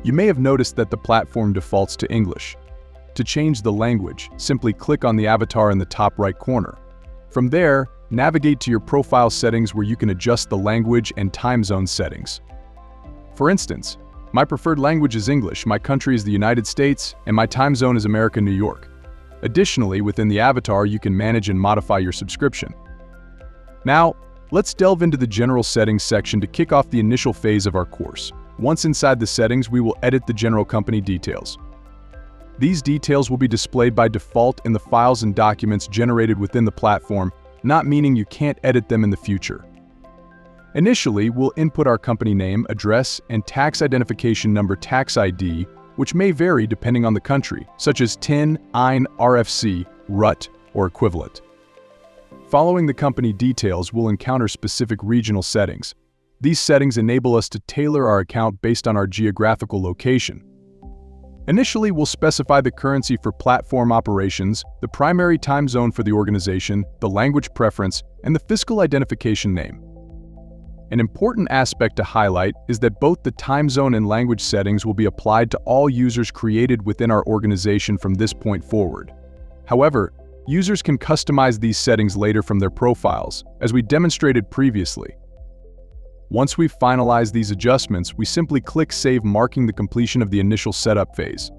You may have noticed that the platform defaults to English. To change the language, simply click on the avatar in the top right corner. From there, navigate to your profile settings where you can adjust the language and time zone settings. For instance, my preferred language is English, my country is the United States, and my time zone is America, New York. Additionally, within the avatar, you can manage and modify your subscription. Now, let's delve into the general settings section to kick off the initial phase of our course. Once inside the settings, we will edit the general company details. These details will be displayed by default in the files and documents generated within the platform, not meaning you can't edit them in the future. Initially, we'll input our company name, address, and tax identification number tax ID, which may vary depending on the country, such as TIN, EIN, RFC, RUT, or equivalent. Following the company details, we'll encounter specific regional settings. These settings enable us to tailor our account based on our geographical location. Initially, we'll specify the currency for platform operations, the primary time zone for the organization, the language preference, and the fiscal identification name. An important aspect to highlight is that both the time zone and language settings will be applied to all users created within our organization from this point forward. However, users can customize these settings later from their profiles, as we demonstrated previously. Once we've finalized these adjustments, we simply click Save, marking the completion of the initial setup phase.